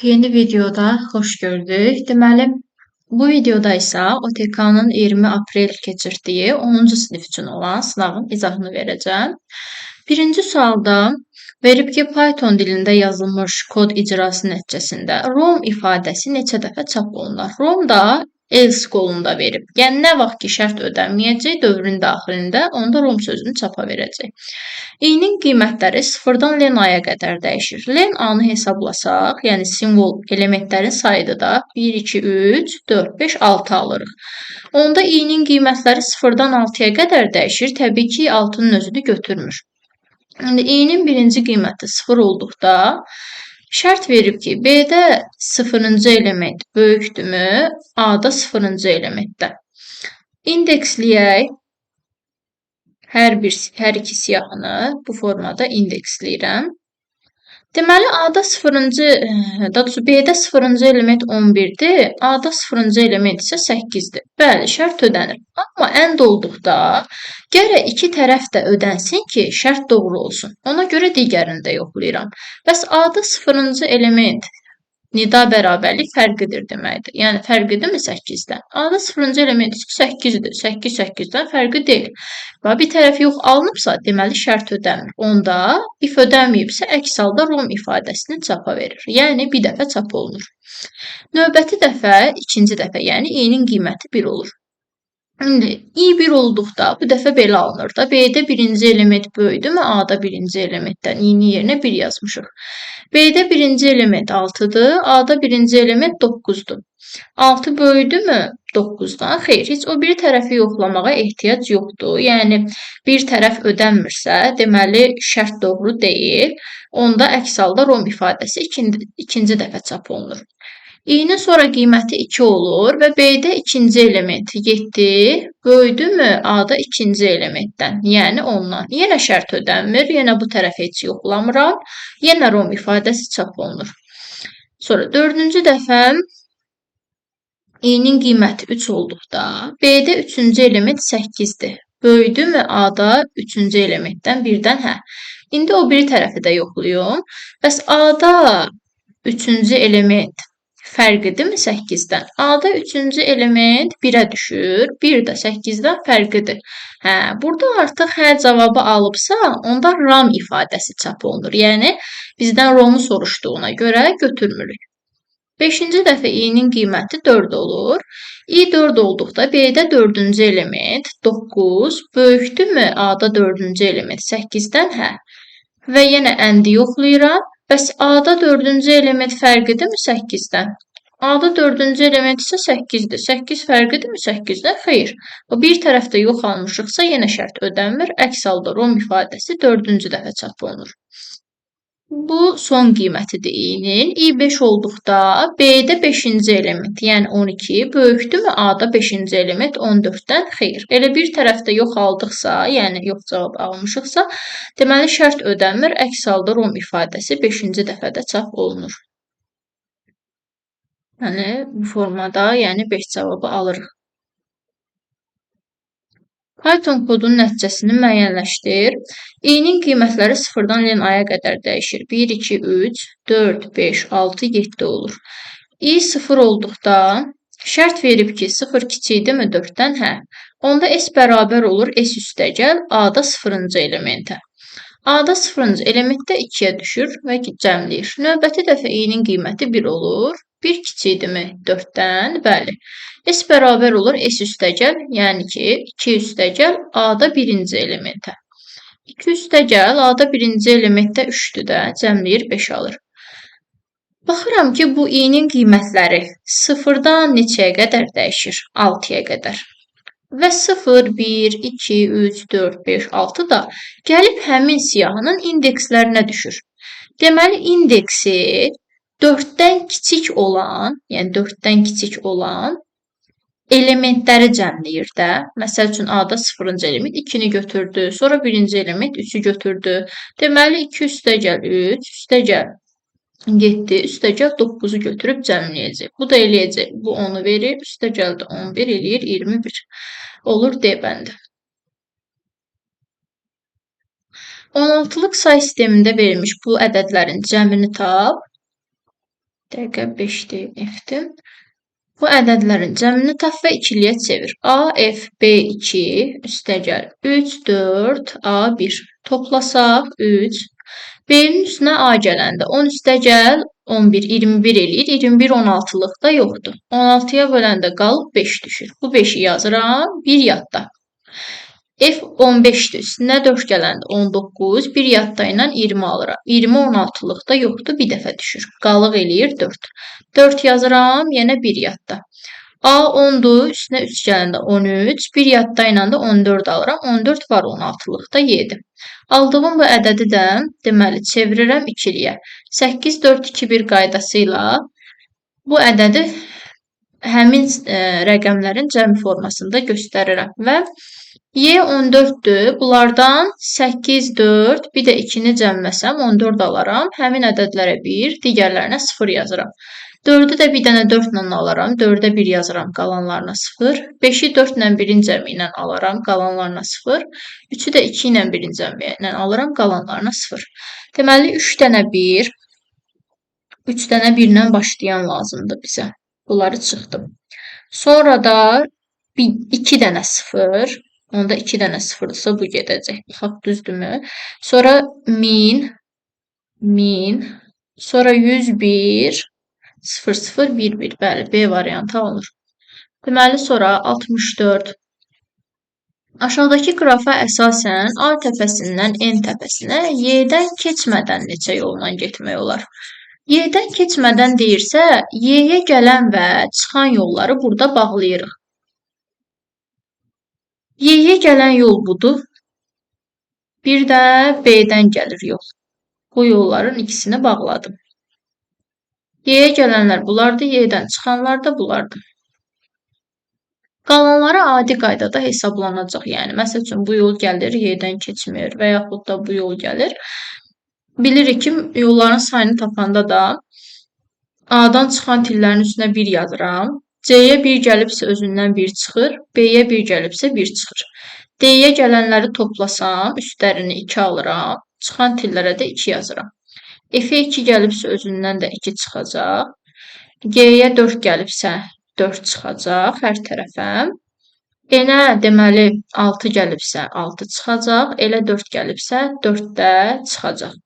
Yeni videoda xoş gördük. Deməli, bu videoda isə OTK-nın 20 aprel keçirdiyi 10-cu sinif üçün olan sınavın izahını verəcəm. Birinci sualda verib ki, Python dilində yazılmış kod icrası nəticəsində rom ifadəsi neçə dəfə çap olunar? Rom da else qolunda verib. Yəni, nə vaxt ki, şərt ödənməyəcək, dövrün daxilində onda rom sözünü çapa verəcək. I-nin qiymətləri 0-dan len aya qədər dəyişir. Len A-nı hesablasaq, yəni simvol elementlərin sayıdır da 1, 2, 3, 4, 5, 6 alırıq. Onda i-nin qiymətləri 0-dan 6-ya qədər dəyişir. Təbii ki, 6-nın özünü götürmür. İndi i-nin birinci qiyməti 0 olduqda şərt verib ki, B-də 0-cı element böyükdürmü, A-da 0-cı elementdən. İndeksləyək. Hər iki siyahını bu formada indeksləyirəm. Deməli, A-da 0-cı, B-də 0-cı element 11-dir, A-da 0-cı element isə 8-dir. Bəli, şərt ödənir. Amma ənd olduqda gərək iki tərəf də ödənsin ki, şərt doğru olsun. Ona görə digərini də yoxlayıram. Bəs A-da 0-cı element nida bərabərlik fərqidir deməkdir. Yəni, fərqidirmi 8-dən? A-da 0-cı element 8-dir. 8 8-dən fərqi deyil. Və bir tərəf yox alınıbsa, deməli şərt ödənmir. Onda if ödənməyibsə, əks halda rom ifadəsini çapa verir. Yəni, bir dəfə çap olunur. Növbəti dəfə, ikinci dəfə, yəni i-nin qiyməti 1 olur. İndi i 1 olduqda bu dəfə belə alınır da. B-də birinci element böyükdürmü? A-da birinci elementdən i-nin yerinə 1 yazmışıq. B-də birinci element 6-dır, A-da birinci element 9-dur. 6 böyükdürmü 9-dan? Xeyr, heç o biri tərəfi yoxlamağa ehtiyac yoxdur. Yəni, bir tərəf ödənmirsə, deməli şərt doğru deyil. Onda əks halda rom ifadəsi ikinci dəfə çap olunur. I-nin sonra qiyməti 2 olur və B-də ikinci element 7 böyükdürmü A-da ikinci elementdən, yəni ondan. Yenə şərt ödənmir, yenə bu tərəf heç yoxlamıram, yenə rom ifadəsi çap olunur. Sonra dördüncü dəfə i-nin qiyməti 3 olduqda B-də üçüncü element 8-dir. Böyükdürmü A-da üçüncü elementdən birdən? Hə. İndi o biri tərəfi də yoxluyum. Bəs A-da üçüncü element fərqidirmi 8-dən? A-da üçüncü element 1-ə düşür, 1 də 8-dən fərqidir. Hə, burada artıq hə cavabı alıbsa, onda ram ifadəsi çap olunur. Yəni, bizdən romu soruşduğuna görə götürmürük. 5-ci dəfə i-nin qiyməti 4 olur. i 4 olduqda B-də 4-cü element 9, böyükdürmü A-da 4-cü element 8-dən? Hə. Və yenə əndi yoxlayıram. Bəs A-da 4-cü element fərqidirmi 8-dən? A-da 4-cü element isə 8-dir. 8 fərqidirmi 8-dən? Xeyr. O bir tərəfdə yox almışıqsa yenə şərt ödənmir. Əks halda rom ifadəsi 4-cü dəfə çap olunur. Bu son qiymətidir i-nin. i 5 olduqda B-də 5-ci element, yəni 12 böyükdürmü A-da 5-ci element 14-dən? Xeyr. Elə bir tərəfdə yox aldıqsa, yəni yox cavab almışıqsa, deməli şərt ödənmir. Əks halda rom ifadəsi 5-ci dəfədə çap olunur. Yəni bu formada, yəni 5 cavabı alırıq. Python kodunun nəticəsini müəyyənləşdir. I-nin qiymətləri 0-dan len aya qədər dəyişir. 1, 2, 3, 4, 5, 6, 7 olur. I 0 olduqda şərt verib ki, 0 kiçikdirmi 4-dən? Hə. Onda S bərabər olur S üstəgəl A-da 0-cı elementə. A-da 0-cı elementdə 2-yə düşür və cəmləyir. Növbəti dəfə i-nin qiyməti 1 olur. 1 kiçikdirmi 4-dən? Bəli. S bərabər olur S üstəgəl, yəni ki, 2 üstəgəl A-da birinci elementə. 2 üstəgəl A-da birinci elementdə 3-dür də, cəmləyir 5 alır. Baxıram ki, bu i-nin qiymətləri 0-dan neçəyə qədər dəyişir? 6-ya qədər. Və 0, 1, 2, 3, 4, 5, 6 da gəlib həmin siyahının indekslərinə düşür. Deməli, indeksi 4-dən kiçik olan, yəni 4-dən kiçik olan elementləri cəmləyir də. Məsəl üçün, A-da 0-cı element 2-ni götürdü, sonra 1-ci element 3-ü götürdü. Deməli, 2 üstəgəl 3, üstəgəl 7, üstəgəl 9-u götürüb cəmləyəcək. Bu da eləyəcək. Bu 10-u verir, üstəgəl də 11 eləyir 21. Olur D bəndi. 16-lıq say sistemində verilmiş bu ədədlərin cəmini tap. Dəqiqə 5-dir, F-dir. Bu ədədlərin cəmini tap və ikiliyə çevir. A, F, B2 üstəgəl 3, 4, A1. Toplasaq 3. B-nin üstünə A gələndə 10 üstəgəl 11, 21 eləyir. 21 16-lıq da yoxdur. 16-ya böləndə qalıb 5 düşür. Bu 5-i yazıram, 1 yadda. F 15-dir. Üstünə 4 gələndə 19, 1 yadda ilə 20 alıram. 20 16-lıq da yoxdur, bir dəfə düşür. Qalıq eləyir 4. 4 yazıram, yenə 1 yadda. A 10-dur, üstünə 3 gələndə 13, 1 yadda ilə də 14 alıram. 14 var 16-lıq da 7. Aldığım bu ədədi də deməli çevirirəm ikiliyə. 8, 4, 2, 1 qaydası ilə bu ədədi həmin rəqəmlərin cəm formasında göstərirəm və Y 14-dür. Bunlardan 8, 4, bir də 2-ni cəmləsəm 14 alaram. Həmin ədədlərə 1, digərlərinə 0 yazıram. 4-ü də bir dənə 4 ilə alaram. 4-ə 1 yazıram, qalanlarına 0. 5-i 4 ilə 1-in cəmi ilə alaram, qalanlarına 0. 3-ü də 2 ilə 1-in cəmi ilə alaram, qalanlarına 0. Deməli 3 dənə 1, 3 dənə 1 ilə başlayan lazımdır bizə. Bunları çıxdım. Sonra da 2 dənə 0. Onda 2 dənə 0-dırsa bu gedəcək. Baxaq düzdürmü? Sonra 1000, 1000, sonra 101, 0, 0, 1, 1. Bəli, B variantı alınır. Deməli, sonra 64. Aşağıdakı qrafa əsasən A təpəsindən N təpəsinə Y-dən keçmədən neçə yolla getmək olar? Y-dən keçmədən deyirsə, Y-yə gələn və çıxan yolları burada bağlayırıq. Y-yə gələn yol budur. Bir də B-dən gəlir yol. Bu yolların ikisini bağladım. Y-yə gələnlər bunlardır, Y-dən çıxanlar da bunlardır. Qalanları adi qaydada hesablanacaq. Yəni, məsəl üçün, bu yol gəlir, Y-dən keçmir və yaxud da bu yol gəlir. Bilirik ki, yolların sayını tapanda da A-dan çıxan tillərin üstünə 1 yazıram. C-yə 1 gəlibsə özündən 1 çıxır, B-yə 1 gəlibsə 1 çıxır. D-yə gələnləri toplasam, üstlərini 2 alıram, çıxan tillərə də 2 yazıram. F-ə 2 gəlibsə özündən də 2 çıxacaq. G-yə 4 gəlibsə 4 çıxacaq hər tərəfə. N-ə deməli 6 gəlibsə 6 çıxacaq, elə 4 gəlibsə 4 də çıxacaq.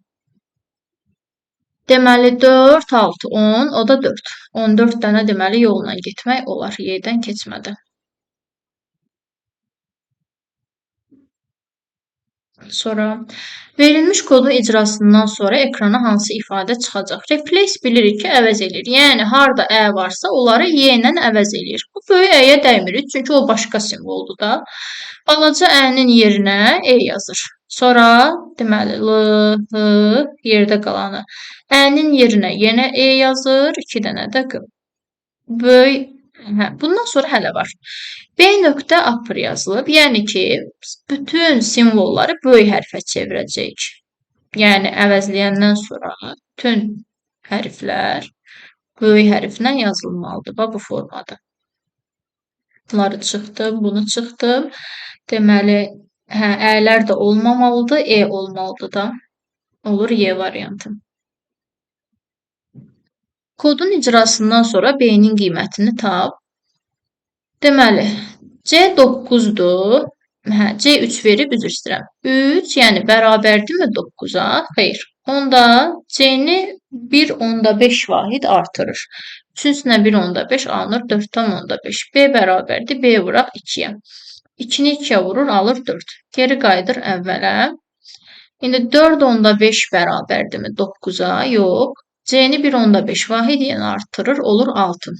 Deməli 4, 6, 10, o da 4. 14 dənə deməli yolla getmək olar Y-dən keçmədən. Sonra verilmiş kodun icrasından sonra ekrana hansı ifadə çıxacaq? Replace bilirik ki, əvəz eləyir. Yəni, harada ə varsa, onları Y ilə əvəz eləyir. Bu böyük əyə dəymirik, çünki o başqa simvoldur da. Balaca ə-nin yerinə E yazır. Sonra, deməli, L, H, yerdə qalanı. Ə-nin yerinə yenə E yazır, 2 dənə də Q. Böyük bundan sonra hələ var. B nöqtə upper yazılıb. Yəni ki, bütün simvolları böyük hərfə çevirəcəyik. Yəni, əvəzləyəndən sonra bütün hərflər böyük hərflə yazılmalıdır. Bu formada. Bunları çıxdım, bunu çıxdım. Deməli, ələr də olmamalıdır, E olmalıdır da. Olur Y variantı. Kodun icrasından sonra B-nin qiymətini tap. Deməli, C 9-dur. C 3 verib, üzr istəyirəm. 3, yəni bərabərdirmi 9-a? Xeyr. Onda C-ni 1.5 vahid artırır. 3-ün üstünə 1.5 alınır, 4.5. B bərabərdir, B vuraq 2-yə. 2-ni 2-yə vurur, alır 4. Geri qayıdır əvvələ. İndi 4.5 bərabərdirmi 9-a? Yox. C-ni 1.5 vahid yenə artırır, olur 6.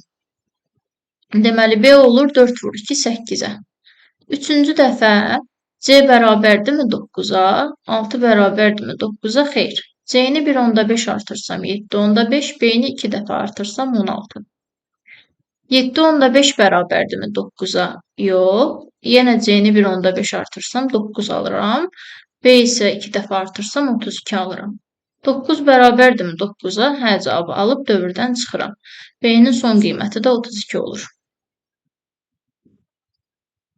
Deməli, B olur 4 vur 2, 8-ə. Üçüncü dəfə C bərabərdirmi 9-a? 6 bərabərdirmi 9-a? Xeyr. C-ni 1.5 artırsam 7.5, B-ni 2 dəfə artırsam 16. 7.5 bərabərdirmi 9-a? Yox. Yenə C-ni 1.5 artırsam 9 alıram. B isə 2 dəfə artırsam 32 alıram. 9 bərabərdirmi 9-a? Hə cavabı alıb dövrdən çıxıram. B-nin son qiyməti də 32 olur.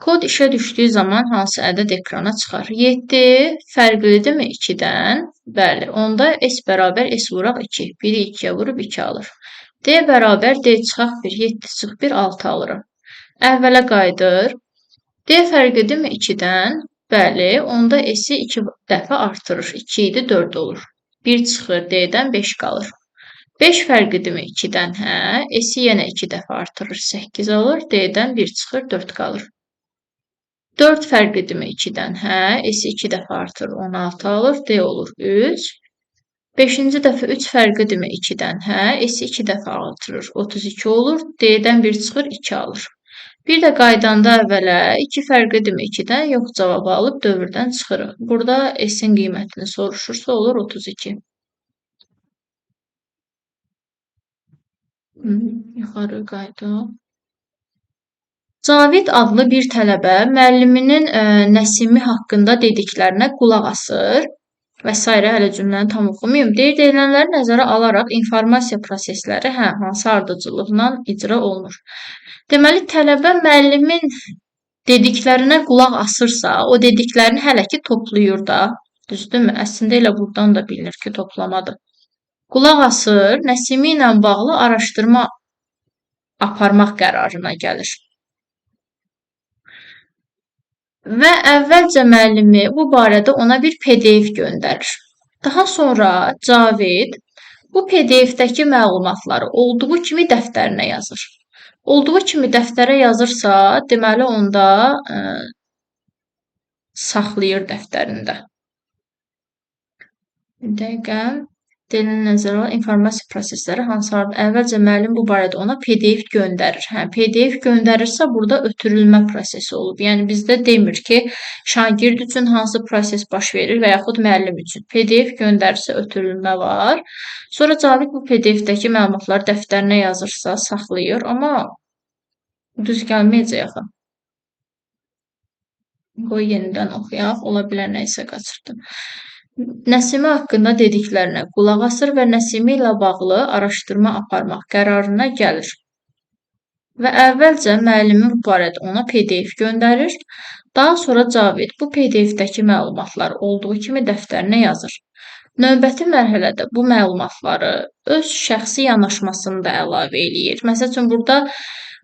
Kod işə düşdüyü zaman hansı ədəd ekrana çıxar? 7 fərqlidirmi 2-dən? Bəli. Onda S bərabər S vuraq 2. 1-i 2-yə vurub 2 alır. D bərabər D çıxaq 1, 7 çıx 1, 6 alıram. Əvvələ qayıdır. D fərqidirmi 2-dən? Bəli, onda S-i 2 dəfə artırır. 2 idi, 4 olur. 1 çıxır, D-dən 5 qalır. 5 fərqidirmi 2-dən? Hə, S-i yenə 2 dəfə artırır. 8 alır, D-dən 1 çıxır, 4 qalır. 4 fərqidirmi 2-dən? Hə, S-i 2 dəfə artırır, 16 alır, D olur 3. 5-ci dəfə 3 fərqidirmi 2-dən? Hə, S-i 2 dəfə artırır, 32 olur, D-dən 1 çıxır, 2 alır. Bir də qaydanda əvvələ 2 fərqidirmi 2-dən? Yox, cavabı alıb dövrdən çıxırıq. Burada S-in qiymətini soruşursa olur 32. Yuxarı qayda. Cavid adlı bir tələbə müəlliminin Nəsimi haqqında dediklərinə qulaq asır və s. Hələ cümləni tam oxumayım. Deyilənləri nəzərə alaraq informasiya prosesləri hansı ardıcıllıqla icra olunur? Deməli, tələbə müəllimin dediklərinə qulaq asırsa, o dediklərini hələ ki toplayır da. Düzdürmü? Əslində elə buradan da bilinir ki, toplamadır. Qulaq asır, Nəsimi ilə bağlı araşdırma aparmaq qərarına gəlir. Və əvvəlcə müəllimi bu barədə ona bir PDF göndərir. Daha sonra Cavid bu PDF-dəki məlumatları olduğu kimi dəftərinə yazır. Olduğu kimi dəftərə yazırsa, deməli onda saxlayır dəftərində. Bir dəqiqə. Deyilən nəzərə alan informasiya prosesləri hansılardır? Əvvəlcə müəllim bu barədə ona PDF göndərir. PDF göndərirsə, burada ötürülmə prosesi olub. Yəni bizdə demir ki, şagird üçün hansı proses baş verir və yaxud müəllim üçün. PDF göndərirsə ötürülmə var. Sonra Cavid bu PDF-dəki məlumatları dəftərinə yazırsa, saxlayır, amma düz gəlməyəcək axı. Qoy yenidən oxuyaq, ola bilər nə isə qaçırdım. Nəsimi haqqında dediklərinə qulaq asır və Nəsimi ilə bağlı araşdırma aparmaq qərarına gəlir. Və əvvəlcə müəllimi bu barədə ona PDF göndərir. Daha sonra Cavid bu PDF-dəki məlumatları olduğu kimi dəftərinə yazır. Növbəti mərhələdə bu məlumatları öz şəxsi yanaşmasını da əlavə eləyir. Məsəl üçün, burada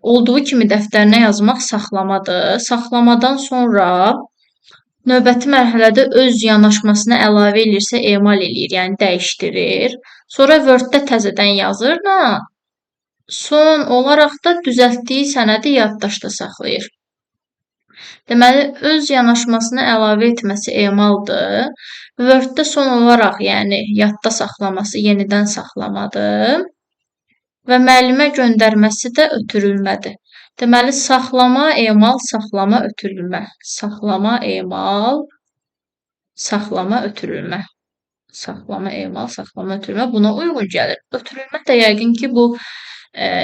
olduğu kimi dəftərinə yazmaq saxlamadır. Saxlamadan sonra növbəti mərhələdə öz yanaşmasına əlavə eləyirsə, emal eləyir, yəni dəyişdirir. Sonra Word-də təzədən yazır, son olaraq da düzəltdiyi sənədi yaddaşda saxlayır. Deməli, öz yanaşmasına əlavə etməsi emaldır. Word-də son olaraq, yəni yadda saxlaması yenidən saxlamadır. Və müəllimə göndərməsi də ötürülmədir. Deməli, saxlama, emal, saxlama, ötürülmə. Saxlama, emal, saxlama, ötürülmə. Saxlama, emal, saxlama, ötürülmə. Buna uyğun gəlir. Ötürülmə də yəqin ki, bu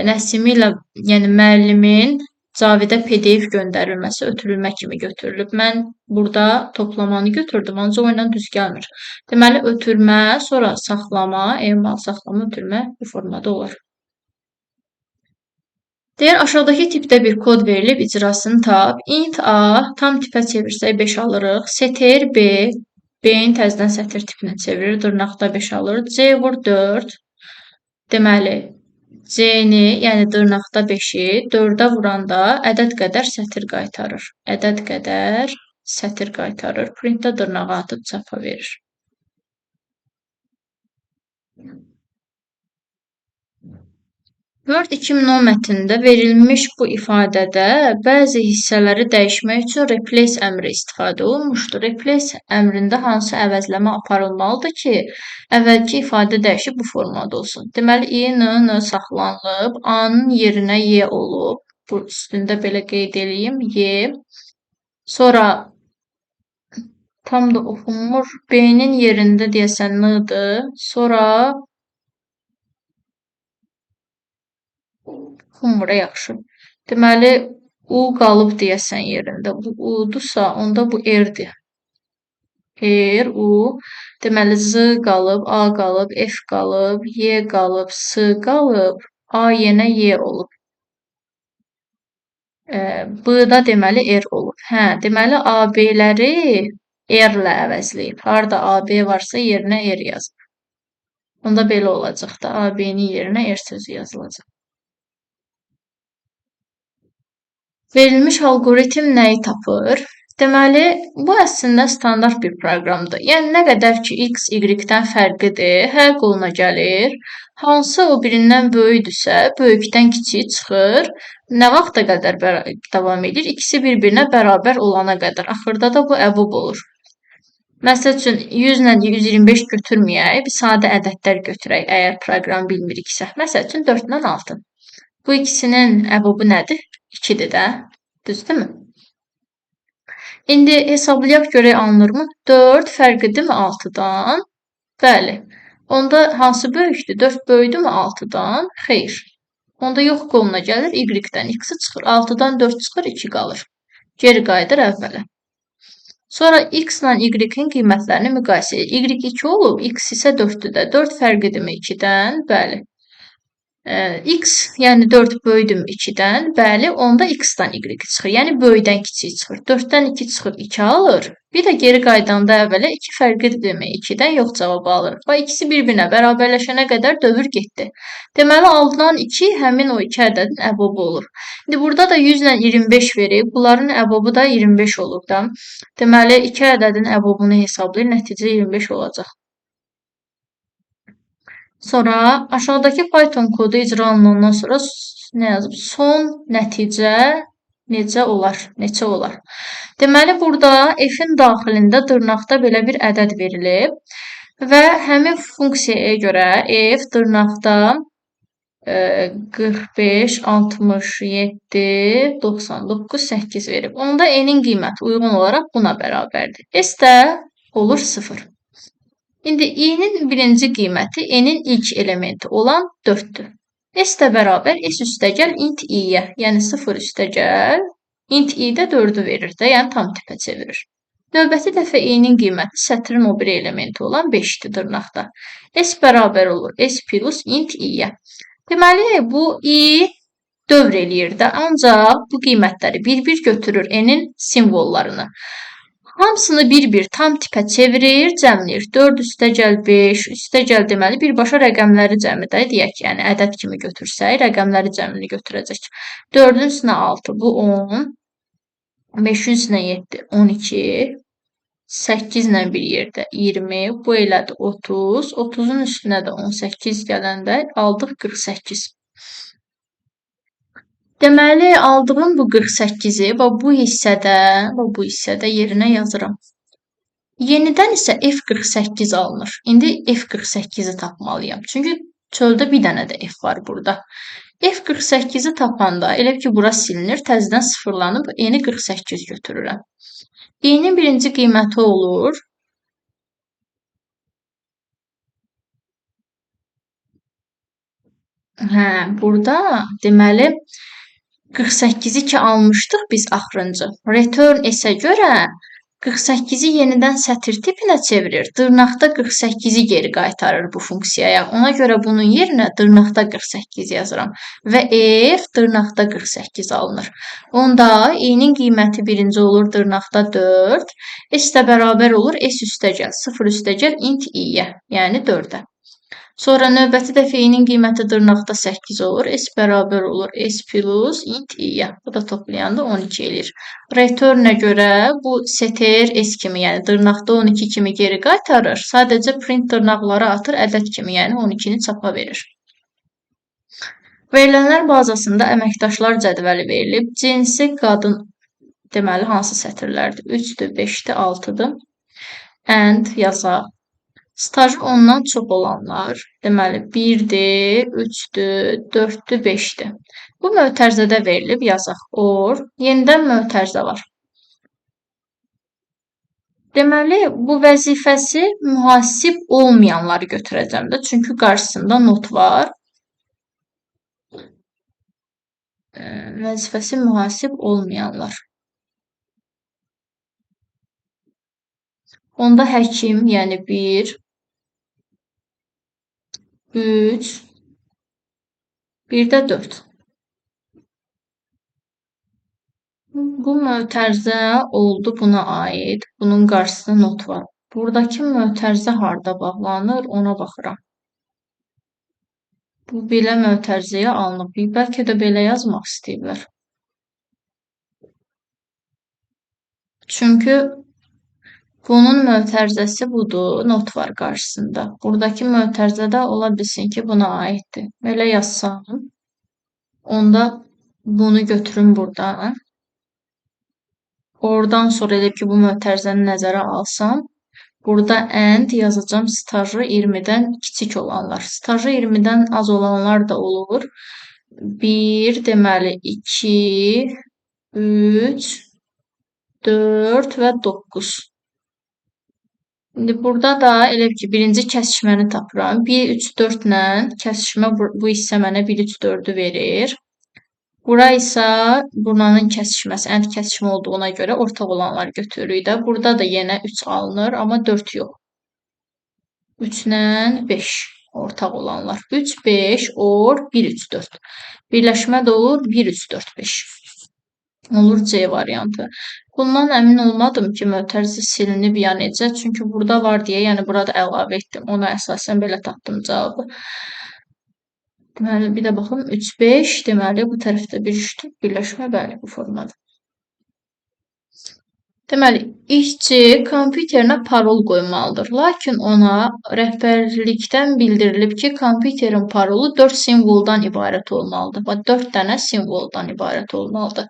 Nəsimi ilə, yəni müəllimin Cavidə PDF göndərilməsi ötürülmə kimi götürülüb. Mən burada toplamanı götürdüm, ancaq o ilə düz gəlmir. Deməli, ötürmə, sonra saxlama, emal, saxlama, ötürmə bu formada olur. Deyir, aşağıdakı tipdə bir kod verilib, icrasını tap. Int A tam tipə çevirsək 5 alırıq. Str B, B-in təzədən sətir tipinə çevirir, dırnaqda 5 alır. C vur 4. Deməli, C-ni, yəni dırnaqda 5-i 4-ə vuranda ədəd qədər sətir qaytarır. Ədəd qədər sətir qaytarır. Printdə dırnağı atıb çapa verir. Word 2010 mətnində verilmiş bu ifadədə bəzi hissələri dəyişmək üçün replace əmri istifadə olunmuşdur. Replace əmrində hansı əvəzləmə aparılmalıdır ki, əvvəlki ifadə dəyişib bu formada olsun. Deməli, i, n saxlanılıb, a-nın yerinə y olub. Bu üstündə belə qeyd edeyim, y. Sonra tam da oxunmur, b-nin yerində deyəsən n-dır. Sonra oxunmur, yaxşı. Deməli, u qalıb deyəsən yerində. Bu u-dursa, onda bu r-dir. R, u. Deməli, z qalıb, a qalıb, f qalıb, y qalıb, s qalıb, a yenə y olub. B-da deməli r olub. Deməli, AB-ləri r ilə əvəzləyib. Harada AB varsa yerinə r yazıb. Onda belə olacaq da, AB'nin yerinə R sözü yazılacaq. Verilmiş alqoritm nəyi tapır? Deməli, bu əslində standart bir proqramdır. Yəni, nə qədər ki, x y-dən fərqlidir, hər qoluna gəlir. Hansı o birindən böyükdürsə, böyükdən kiçik çıxır. Nə vaxta qədər davam edir? İkisi bir-birinə bərabər olana qədər. Axırda da bu əvub olur. Məsəl üçün, 100 ilə 125 götürməyək, bir sadə ədədlər götürək, əgər proqram bilmiriksə. Məsəl üçün, 4 ilə 6. Bu ikisinin əbubu nədir? 2-dir də. Düzdürmü? İndi hesablayaq görək alınırmı? 4 fərqlidirmi 6-dan? Bəli. Onda hansı böyükdür? 4 böyükdürmü 6-dan? Xeyr. Onda yox qoluna gəlir y-dən. X-i çıxır. 6-dan 4 çıxır, 2 qalır. Geri qayıdır əvvələ. Sonra x ilə y-in qiymətlərini müqayisə edir. Y 2 olub, x isə 4-dür də. 4 fərqlidirmi 2-dən? Bəli. X, yəni 4 böyükdürmü 2-dən? Bəli, onda x-dan y çıxır. Yəni böyükdən kiçik çıxır. 4-dən 2 çıxır, 2 alır. Bir də geri qaydanda əvvələ 2 fərqlidirmi 2-dən? Yox cavabı alırıq. Və ikisi bir-birinə bərabərləşənə qədər dövr getdi. Deməli, alınan 2 həmin o 2 ədədin əbubu olur. İndi burada da 100 ilə 25 verib. Bunların əbubu da 25 olur da. Deməli, 2 ədədin əbubunu hesablayır. Nəticə 25 olacaq. Sonra aşağıdakı Python kodu icra olunandan sonra nə yazıb? Son nəticə necə olar? Neçə olar? Deməli, burada f-in daxilində dırnaqda belə bir ədəd verilib və həmin funksiyaya görə f dırnaqda 45, 67, 99, 8 verib. Onda n-in qiyməti uyğun olaraq buna bərabərdir. S də olur 0. İndi i-nin birinci qiyməti n-in ilk elementi olan 4-dür. S də bərabər s üstəgəl int i-yə, yəni 0 üstəgəl int i də 4-ü verir də, yəni tam tipə çevirir. Növbəti dəfə i-nin qiyməti sətrin o biri elementi olan 5-dir dırnaqda. S bərabər olur s plus int i-yə. Deməli, bu i dövr eləyir də, ancaq bu qiymətləri bir-bir götürür n-in simvollarını. Hamısını bir-bir tam tipə çevirir, cəmləyir. 4 üstəgəl 5, üstəgəl deməli birbaşa rəqəmləri cəmidə deyək, yəni ədəd kimi götürsək, rəqəmləri cəmini götürəcək. 4-ün üstünə 6, bu 10, 5-in üstünə 7, 12, 8 ilə bir yerdə 20, bu elədi 30, 30-un üstünə də 18 gələndə aldıq 48. Deməli, aldığım bu 48-i və bu hissədə yerinə yazıram. Yenidən isə F48 alınır. İndi F48-i tapmalıyam. Çünki çöldə bir dənə də F var burada. F48-i tapanda, elə ki, bura silinir, təzədən sıfırlanıb, eni 48 götürürəm. İ'nin birinci qiyməti olur. Burada deməli 48-i ki almışdıq biz axırıncı. Return S-ə görə 48-i yenidən sətr tipinə çevirir. Dırnaqda 48-i geri qaytarır bu funksiyaya. Ona görə bunun yerinə dırnaqda 48 yazıram. Və F dırnaqda 48 alınır. Onda i-nin qiyməti birinci olur dırnaqda 4. S də bərabər olur S üstəgəl 0 üstəgəl int i-yə, yəni 4-ə. Sonra növbəti dəfə i-nin qiyməti dırnaqda 8 olur. S bərabər olur S plus int i-yə. Bu da toplayanda 12 eləyir. Return-ə görə bu str S kimi, yəni dırnaqda 12 kimi geri qaytarır. Sadəcə print dırnaqları atır ədəd kimi, yəni 12-ni çapa verir. Verilənlər bazasında əməkdaşlar cədvəli verilib. Cinsi qadın deməli hansı sətirlərdir? 3-dür, 5-dir, 6-dır. And yazaq. Stajı ondan çox olanlar, deməli 1-dir, 3-dür, 4-dür, 5-dir. Bu mötərizədə verilib, yazaq or, yenidən mötərizə var. Deməli, bu vəzifəsi mühasib olmayanları götürəcəm də, çünki qarşısında not var. Vəzifəsi mühasib olmayanlar. Onda həkim, yəni 1, 3, bir də 4. Bu mötərizə oldu buna aid. Bunun qarşısında not var. Buradakı mötərizə harda bağlanır, ona baxıram. Bu belə mötərizəyə alınıb. Bəlkə də belə yazmaq istəyiblər. Çünki bunun mötərizəsi budur, not var qarşısında. Buradakı mötərizə də ola bilsin ki, buna aiddir. Belə yazsam, onda bunu götürün buradan. Oradan sonra elə ki, bu mötərizəni nəzərə alsam, burada and yazacağım stajı 20-dən kiçik olanlar. Stajı 20-dən az olanlar da olur. 1, deməli 2, 3, 4 və 9. İndi burada da elə ki, birinci kəsişməni tapıram. 1, 3, 4 ilə kəsişmə bu hissə mənə 1, 3, 4-ü verir. Bura isə buranın kəsişməsi, ənd kəsişmə olduğuna görə ortaq olanlar götürürük də. Burada da yenə 3 alınır, amma 4 yox. 3 ilə 5 ortaq olanlar. 3, 5, or, 1, 3, 4. Birləşmə də olur 1, 3, 4, 5. Olur C variantı. Bundan əmin olmadım ki, mötərizə silinib ya necə. Çünki burada var deyə, yəni burada əlavə etdim. Ona əsasən belə tapdım cavabı. Deməli, bir də baxım. 3, 5. Deməli, bu tərəfdə bir işdir. Birləşmə, bəli, bu formada. Deməli, işçi kompüterinə parol qoymalıdır. Lakin ona rəhbərlikdən bildirilib ki, kompüterin parolu 4 simvoldan ibarət olmalıdır. Və 4 dənə simvoldan ibarət olmalıdır.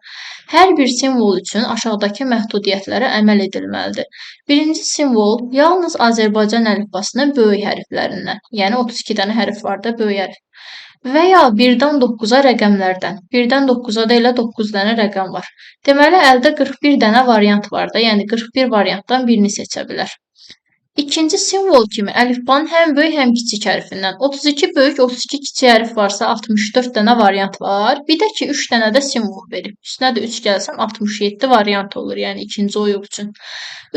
Hər bir simvol üçün aşağıdakı məhdudiyyətlərə əməl edilməlidir. Birinci simvol yalnız Azərbaycan əlifbasının böyük hərflərindən, yəni 32 dənə hərf var da böyük hərf. Və ya 1-dən 9-a rəqəmlərdən. 1-dən 9-a da elə 9 dənə rəqəm var. Deməli, əldə 41 dənə variant var da, yəni 41 variantdan birini seçə bilər. İkinci simvol kimi əlifbanın həm böyük, həm kiçik hərfindən. 32 böyük, 32 kiçik hərf varsa 64 dənə variant var. Bir də ki, 3 dənə də simvol verib. Üstünə də 3 gəlsəm 67 variant olur, yəni ikinci oyuq üçün.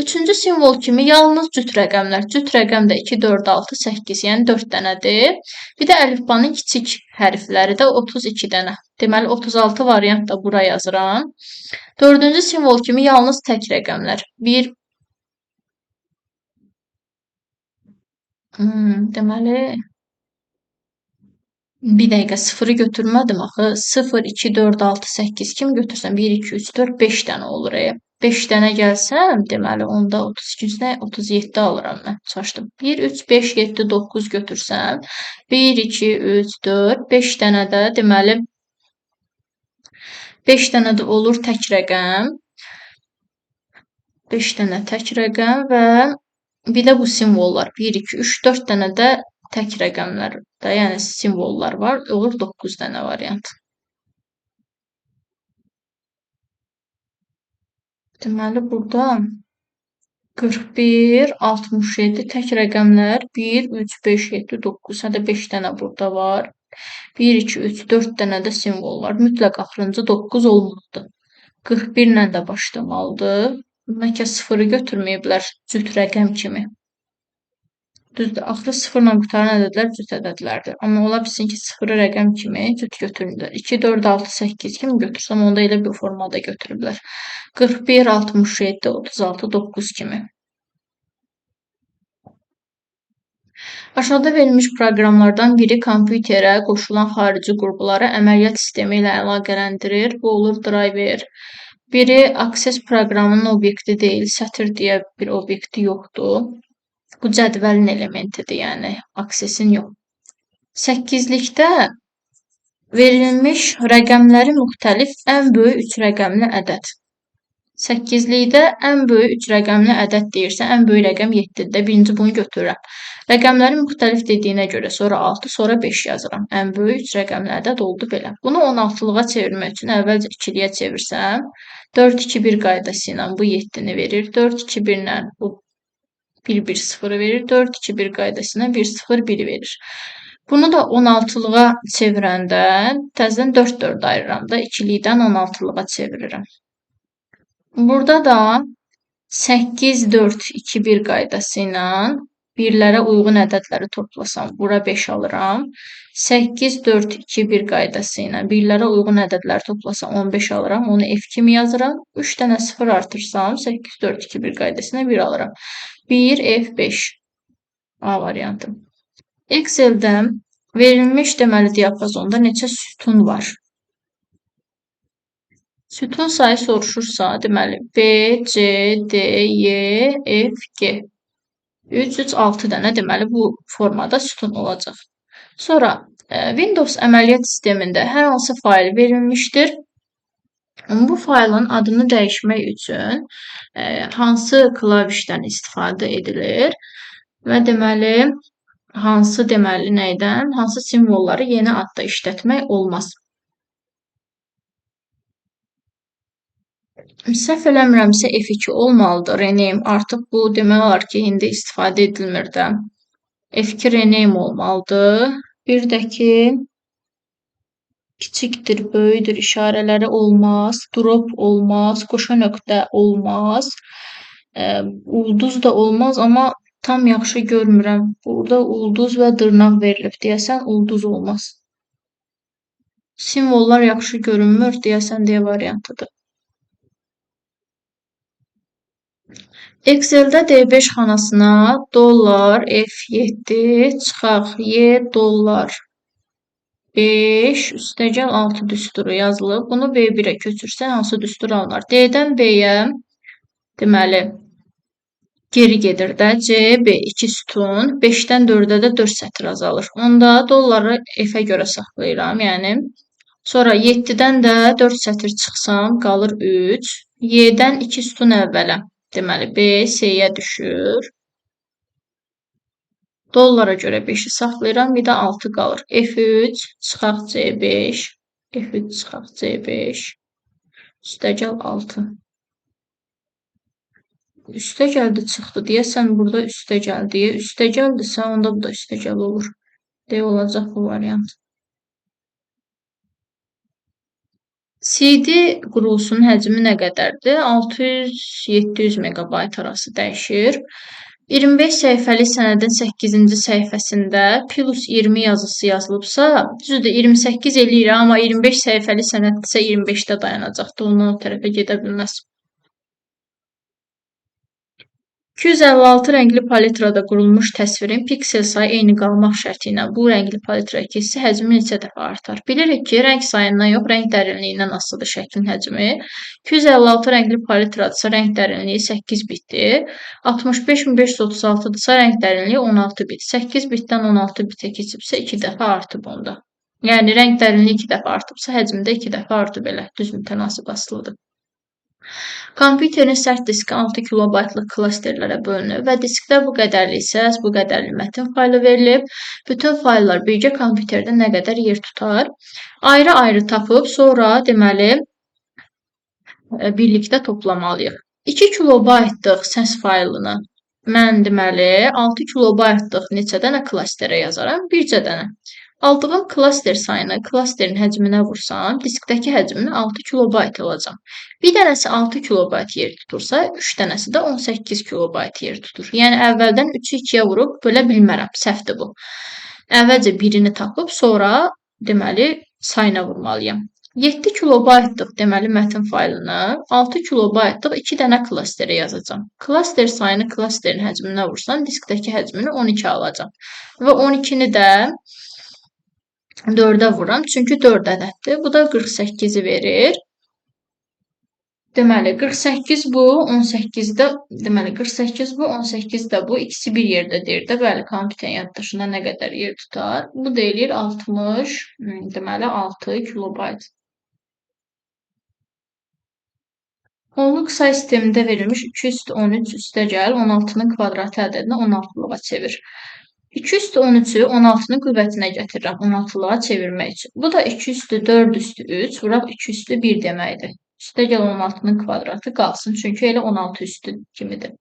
Üçüncü simvol kimi yalnız cüt rəqəmlər. Cüt rəqəm də 2, 4, 6, 8, yəni 4 dənədir. Bir də əlifbanın kiçik hərfləri də 32 dənə. Deməli, 36 variant da bura yazıram. Dördüncü simvol kimi yalnız tək rəqəmlər. 1, deməli, bir dəqiqə sıfırı götürmədim axı. 0, 2, 4, 6, 8 kim götürsəm 1, 2, 3, 4, 5 dənə olur. 5 dənə gəlsəm, deməli onda 32-nə 37 alıram mən. Çaşdım. 1, 3, 5, 7, 9 götürsəm, 1, 2, 3, 4, 5 dənə də deməli 5 dənə də olur tək rəqəm. 5 dənə tək rəqəm və bir də bu simvollar 1, 2, 3, 4 dənə də tək rəqəmlər də, yəni simvollar var. Olur 9 dənə variant. Deməli, burada 41, 67 tək rəqəmlər 1, 3, 5, 7, 9. Hədə 5 dənə burada var. 1, 2, 3, 4 dənə də simvol var. Mütləq axırıncı 9 olmalıdır. 41 ilə də başlamalıdır. Bəlkə sıfırı götürməyiblər cüt rəqəm kimi. Düzdür, axırı sıfırla qutaran ədədlər cüt ədədlərdir. Amma ola bilsin ki, sıfırı rəqəm kimi cüt götürürlər. 2, 4, 6, 8 kimi götürsəm, onda elə bir formada götürüblər. 41, 67, 36, 9 kimi. Aşağıda verilmiş proqramlardan biri kompüterə qoşulan xarici qurğuları əməliyyat sistemi ilə əlaqələndirir. Bu olur driver. Biri akses proqramının obyekti deyil, sətir deyə bir obyekti yoxdur. Bu cədvəlin elementidir, yəni aksesin yox. 8-likdə verilmiş rəqəmləri müxtəlif ən böyük 3 rəqəmli ədəd. 8-likdə ən böyük 3 rəqəmli ədəd deyirsə, ən böyük rəqəm 7-dir. Birinci bunu götürürəm. Rəqəmləri müxtəlif dediyinə görə sonra 6, sonra 5 yazıram. Ən böyük 3 rəqəmli ədəd oldu belə. Bunu 16-lığa çevirmək üçün əvvəlcə 2-liyə çevirsəm, 4, 2, 1 qaydası ilə bu 7-ni verir. 4, 2, 1 ilə bu 1, 1, 0-ı verir. 4, 2, 1 qaydası ilə 1, 0, 1-i verir. Bunu da 16-lığa çevirəndə təzədən 4, 4 ayırıram da 2-likdən 16-lığa çevirirəm. Burada da 8, 4, 2, 1 qaydası ilə birlərə uyğun ədədləri toplasam, bura 5 alıram. 8, 4, 2, 1 qaydası ilə birlərə uyğun ədədləri toplasam 15 alıram. Onu F kimi yazıram. 3 dənə 0 artırsam 8, 4, 2, 1 qaydası ilə 1 alıram. 1, F5. A variantı. Excel-də Verilmiş deməli diapazonda neçə sütun var? Sütun sayı soruşursa, deməli B, C, D, Y, F, G. 3, 3, 6 dənə deməli bu formada sütun olacaq. Sonra Windows əməliyyat sistemində hər hansı fayl verilmişdir. Bu faylın adını dəyişmək üçün hansı klavişdən istifadə edilir və deməli hansı nəydən, hansı simvolları yeni adda işlətmək olmaz. Səhv eləmirəmsə F2 olmalıdır. Rename artıq bu demək olar ki, indi istifadə edilmir də. F2 rename olmalıdır. Bir də ki, kiçikdir, böyüdür işarələri olmaz, drop olmaz, qoşa nöqtə olmaz, ulduz da olmaz, amma tam yaxşı görmürəm. Burada ulduz və dırnaq verilib. Deyəsən ulduz olmaz. Simvollar yaxşı görünmür, deyəsən D variantıdır. Excel-də D5 xanasına dollar F7 çıxaq Y dollar 5 üstəgəl 6 düsturu yazılıb. Bunu B1-ə köçürsən hansı düstur alınır? D-dən B-yə deməli geri gedir də. C, B 2 sütun. 5-dən 4-ə də 4 sətr azalır. Onda dolları F-ə görə saxlayıram. Yəni sonra 7-dən də 4 sətr çıxsam qalır 3. Y-dən 2 sütun əvvələ. Deməli B, C-yə düşür. Dollara görə 5-i saxlayıram. Bir də 6 qalır. F3 çıxaq C5. F3 çıxaq C5. Üstəgəl 6. Üstəgəldə çıxdı. Deyəsən burada üstəgəldir. Üstəgəldirsə onda bu da üstəgəl olur. D olacaq bu variant. CD qurulusunun həcmi nə qədərdir? 600-700 MB arası dəyişir. 25 səhifəli sənədin 8-ci səhifəsində plus 20 yazısı yazılıbsa, düzdür 28 eləyir, amma 25 səhifəli sənəddirsə 25-də dayanacaqdır. Ondan o tərəfə gedə bilməz. 256 rəngli palitrada qurulmuş təsvirin piksel sayı eyni qalmaq şərti ilə bu rəngli palitraya keçsə həcmi neçə dəfə artar? Bilirik ki, rəng sayından yox, rəng dərinliyindən asılıdır şəklin həcmi. 256 rəngli palitradırsa rəng dərinliyi 8 bitdir. 65536-dırsa rəng dərinliyi 16 bit. 8 bitdən 16 bitə keçibsə 2 dəfə artıb onda. Yəni rəng dərinliyi 2 dəfə artıbsa həcmi də 2 dəfə artıb elə. Düz mütənasib asılıdır. Kompüterin sərt diski 6 kilobaytlıq klasterlərə bölünür və diskdə bu qədərlik səs, bu qədərlik mətin faylı verilib. Bütün fayllar birgə kompüterdə nə qədər yer tutar? Ayrı-ayrı tapıb, sonra deməli birlikdə toplamalıyıq. 2 kilobaytlıq səs faylını mən deməli 6 kilobaytlıq neçə dənə klasterə yazaram? Bircə dənə. Aldığım klaster sayını klasterin həcminə vursam, diskdəki həcmini 6 kilobayt alacam. Bir dənəsi 6 kilobayt yer tutursa, 3 dənəsi də 18 kilobayt yer tutur. Yəni əvvəldən 3-ü 2-yə vurub bölə bilmərəm. Səhvdir bu. Əvvəlcə birini tapıb, sonra deməli sayına vurmalıyam. 7 kilobaytlıq deməli mətin faylını 6 kilobaytlıq 2 dənə klasterə yazacam. Klaster sayını klasterin həcminə vursam, diskdəki həcmini 12 alacam. Və 12-ni də 4-ə vururam, çünki 4 ədəddir. Bu da 48-i verir. Deməli 48 bu, 18-də, deməli 48 bu, 18 də bu, ikisi bir yerdədir də. Bəli, kompüterin yaddaşında nə qədər yer tutar? Bu deyilir 60, deməli 6 kilobayt. Onluq say sistemində verilmiş 2 üstü 13 üstəgəl 16-nın kvadratı ədədini 16-lığa çevir. 2 üstü 13-ü 16-nın qüvvətinə gətirirəm 16-lığa çevirmək üçün. Bu da 2 üstü 4 üstü 3, vuraq 2 üstü 1 deməkdir. Üstəgəl 16-nın kvadratı qalsın, çünki elə 16 üstü kimidir.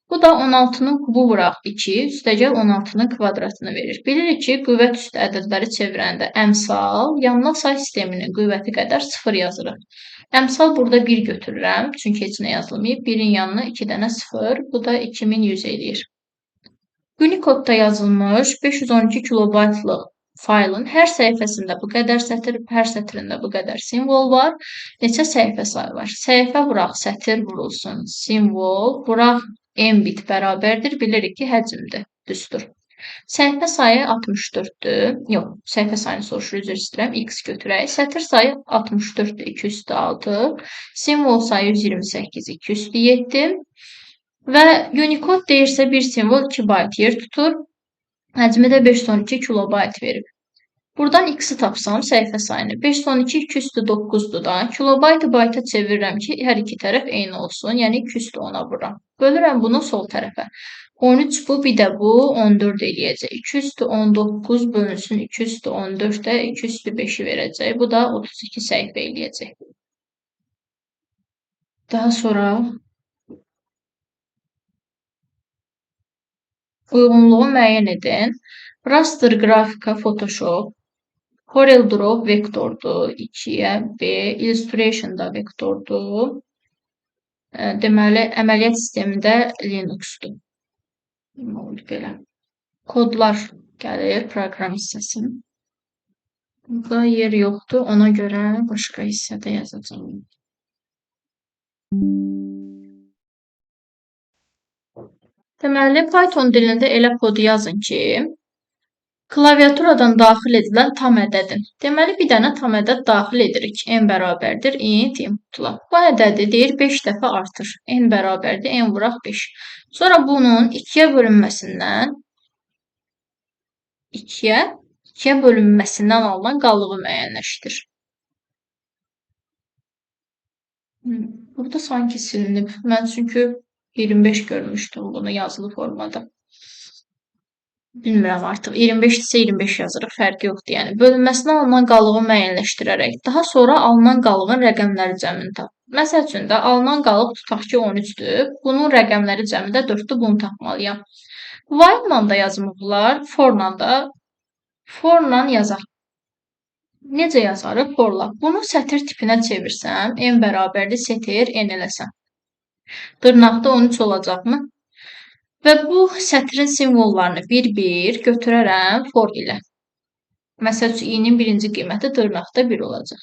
Bu da 16-nın kubu vuraq 2, üstəgəl 16-nın kvadratını verir. Bilirik ki, qüvvət üstü ədədləri çevirəndə əmsal, yanına say sisteminin qüvvəti qədər 0 yazırıq. Əmsal burada 1 götürürəm, çünki heç nə yazılmayıb. 1-in yanına 2 dənə 0, bu da 2100 eləyir. Unicode'da yazılmış 512 kilobaytlıq faylın hər səhifəsində bu qədər sətr, hər sətrində bu qədər simvol var. Neçə səhifə sayı var? Səhifə vuraq, sətr vurulsun, simvol, vuraq n bit bərabərdir. Bilirik ki, həcmdir, düzdür. Səhifə sayı 64-dür. Yox, səhifə sayını soruşur, üzr istəyirəm. X götürək. Sətir sayı 64-dür, 2 üstü 6. Simvol sayı 128, 2 üstü 7. Və Unicode deyirsə bir simvol 2 bayt yer tutur. Həcmi də 512 kilobayt verib. Buradan x-i tapsam səhifə sayını 512 2 üstü 9-dur da. Kilobaytı bayta çevirirəm ki, hər iki tərəf eyni olsun. Yəni 2 üstü 10-a vururam. Bölürəm bunu sol tərəfə. 13 bu, bir də bu 14 eləyəcək. 2 üstü 19 bölünsün 2 üstü 14-də 2 üstü 5-i verəcək. Bu da 32 səhifə eləyəcək. Daha sonra uyğunluğu müəyyən edin. Raster qrafika Photoshop. CorelDRAW vektordur 2-yə, B, Illustration da vektordur. Deməli, əməliyyat sistemində Linux-dur. Oldu belə. Kodlar gəlir, proqram hissəsi. Burada yer yoxdur, ona görə başqa hissədə yazacağım. Deməli, Python dilində elə kod yazın ki, klaviaturadan daxil edilən tam ədədin. Deməli, bir dənə tam ədəd daxil edirik. N bərabərdir int inputla. Bu ədədi deyir 5 dəfə artır. N bərabərdir n vuraq 5. Sonra bunun 2-yə bölünməsindən alınan qalığı müəyyənləşdir. Burada sanki silinib. Mən çünki 25 görmüşdüm bunu yazılı formada. Bilmirəm artıq 25-dirsə 25 yazırıq, fərqi yoxdur. Yəni bölünməsindən alınan qalığı müəyyənləşdirərək daha sonra alınan qalığın rəqəmləri cəmini tap. Məsəl üçün də alınan qalıq tutaq ki 13-dür. Bunun rəqəmləri cəmi də 4-dür, bunu tapmalıyam. While-la da yazmaq olar, for-la yazaq. Necə yazarıq? For-la. Bunu sətir tipinə çevirsəm, n bərabərdir sətir n eləsəm. Dırnaqda 13 olacaqmı? Və bu sətrin simvollarını bir-bir götürərəm for ilə. Məsəl üçün, i-nin birinci qiyməti dırnaqda 1 olacaq.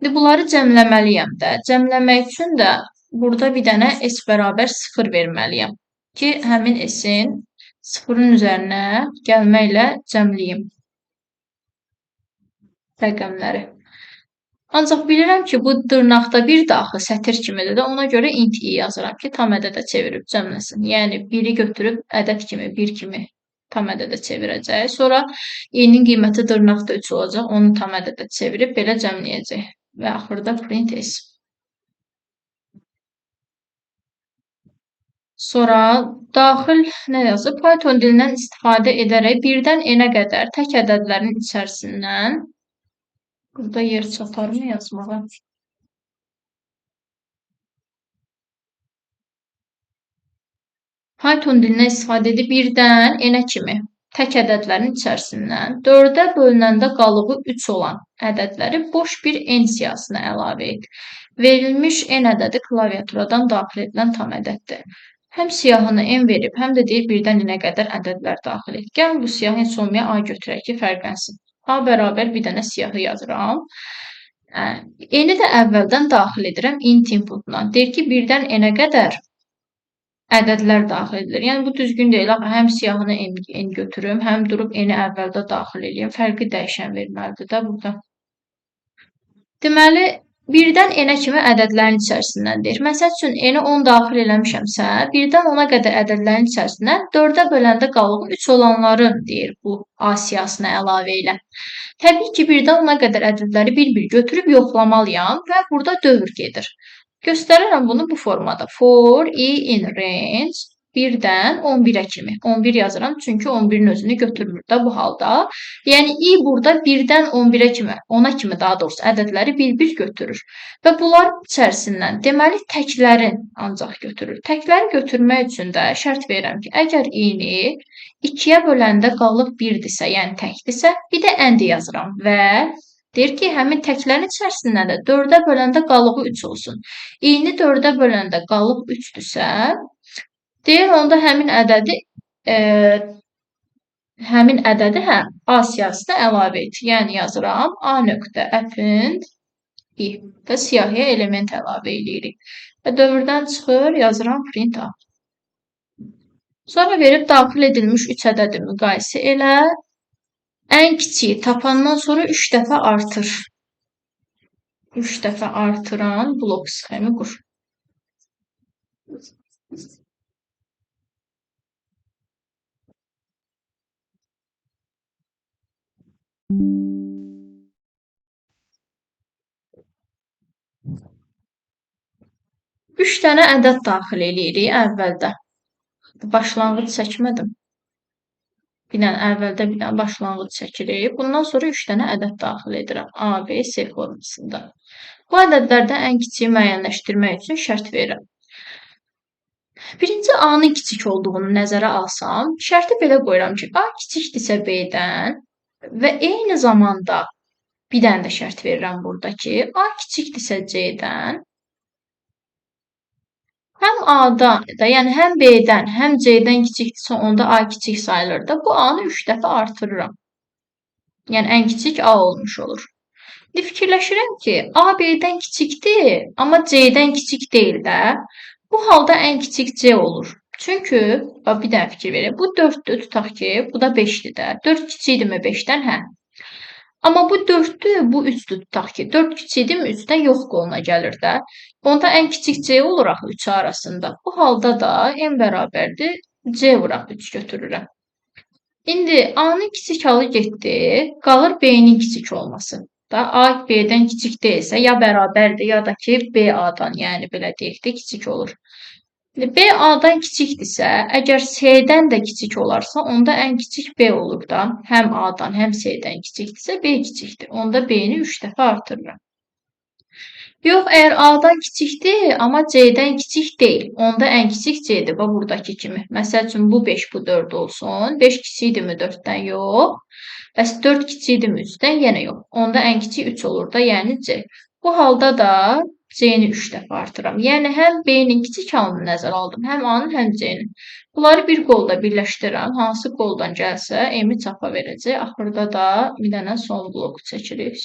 İndi bunları cəmləməliyəm də. Cəmləmək üçün də burada bir dənə s bərabər 0 verməliyəm ki, həmin s-in 0-ın üzərinə gəlməklə cəmləyim rəqəmləri. Ancaq bilirəm ki, bu dırnaqda bir daxı sətir kimidir də, ona görə int i yazıram ki, tam ədədə çevirib cəmləsin. Yəni, 1-i götürüb ədəd kimi, 1 kimi tam ədədə çevirəcək. Sonra i-nin qiyməti dırnaqda 3 olacaq, onu tam ədədə çevirib belə cəmləyəcək. Və axırda print s. Sonra daxil nə yazıb? Python dilindən istifadə edərək birdən n-ə qədər tək ədədlərin içərisindən burada yer çatarmı yazmağa? Python dilindən istifadə edib birdən n-ə kimi tək ədədlərin içərisindən 4-ə bölünəndə qalığı 3 olan ədədləri boş bir n siyahısına əlavə et. Verilmiş n ədədi klaviaturadan daxil edilən tam ədəddir. Həm siyahını n verib, həm də deyir birdən n-ə qədər ədədlər daxil et. Gəlin bu siyahı heç olmaya a götürək ki, fərqlənsin. A bərabər bir dənə siyahı yazıram. N-i də əvvəldən daxil edirəm int inputuna. Deyir ki, birdən n-ə qədər ədədlər daxil edilir. Yəni, bu düzgün deyil. Həm siyahını n götürüm, həm durub n-i əvvəldə daxil edeyim. Fərqli dəyişən verməlidir də burada. Deməli, birdən n-ə kimi ədədlərin içərisindəndir. Məsəl üçün, n-i 10 daxil eləmişəmsə, birdən 10-a qədər ədədlərin içərisindən 4-ə böləndə qalığı 3 olanları deyir bu A siyahısına əlavə elə. Təbii ki, birdən 10-a qədər ədədləri bir-bir götürüb yoxlamalıyam və burada dövr gedir. Göstərirəm bunu bu formada. For i in range 1-dən 11-ə kimi. 11 yazıram, çünki 11-in özünü götürmür də bu halda. Yəni, i burada 1-dən 11-ə kimi, 10-a kimi daha doğrusu ədədləri bir-bir götürür. Və bunların içərisindən deməli təklərin ancaq götürür. Təkləri götürmək üçün də şərt verirəm ki, əgər i-ni 2-yə böləndə qalıq 1-dirsə, yəni təkdirsə, bir də n yazıram və deyir ki, həmin təklərin içərisindən də 4-ə böləndə qalığı 3 olsun. i-ni 4-ə böləndə qalıq 3-dürsə, deyir, onda həmin ədədi həm A siyahısına əlavə et. Yəni, yazıram A nöqtə append i və siyahıya element əlavə edirik. Və dövrdən çıxır, yazıram print A. Sonra verib daxil edilmiş 3 ədədi müqayisə elə. Ən kiçiyi tapandan sonra 3 dəfə artır. 3 dəfə artıran blok sxemi qur. Üç dənə ədəd daxil eləyirik əvvəldə. Başlanğıc çəkmədim. Bir dənə əvvəldə bir dənə başlanğıc çəkirik. Bundan sonra 3 dənə ədəd daxil edirəm. A, B, C formasında. Bu ədədlərdən ən kiçiyi müəyyənləşdirmək üçün şərt verirəm. Birinci A-nın kiçik olduğunu nəzərə alsam, şərti belə qoyuram ki, A kiçikdirsə B-dən və eyni zamanda bir dənə də şərt verirəm burada ki, A kiçikdirsə C-dən, həm A-dan da, yəni həm B-dən, həm C-dən kiçikdirsə, onda A kiçik sayılır da. Bu A-nı 3 dəfə artırıram. Yəni ən kiçik A olmuş olur. İndi fikirləşirəm ki, A B-dən kiçikdir, amma C-dən kiçik deyil də. Bu halda ən kiçik C olur. Çünki bir dənə fikir verək. Bu 4-dür, tutaq ki, bu da 5-dir də. 4 kiçikdirmi 5-dən? Hə. Amma bu 4-dür, bu 3-dür, tutaq ki. 4 kiçikdirmi 3-dən? Yox qoluna gəlir də. Onda ən kiçik C olur axı 3 arasında. Bu halda da n bərabərdir C vuraq 3 götürürəm. İndi A-nın kiçik halı getdi, qalır B-nin kiçik olması. Da A B-dən kiçik deyilsə, ya bərabərdir, ya da ki, B A-dan, yəni belə deyək də kiçik olur. B A-dan kiçikdirsə, əgər C-dən də kiçik olarsa, onda ən kiçik B olur da. Həm A-dan, həm C-dən kiçikdirsə, B kiçikdir. Onda B-ni 3 dəfə artırıram. Yox, əgər A-dan kiçikdir, amma C-dən kiçik deyil. Onda ən kiçik C-dir. Bax, buradakı kimi. Məsəl üçün, bu 5, bu 4 olsun. 5 kiçikdirmi 4-dən? Yox. Bəs 4 kiçikdirmi 3-dən? Yenə yox. Onda ən kiçik 3 olur da, yəni C. Bu halda da C-ni 3 dəfə artıram. Yəni, həm B-nin kiçik halını nəzərə aldım, həm A-nın, həm C-nin. Bunları bir qolda birləşdirirəm. Hansı qoldan gəlsə, M-i çapa verəcək. Axırda da bir dənə son bloku çəkirik.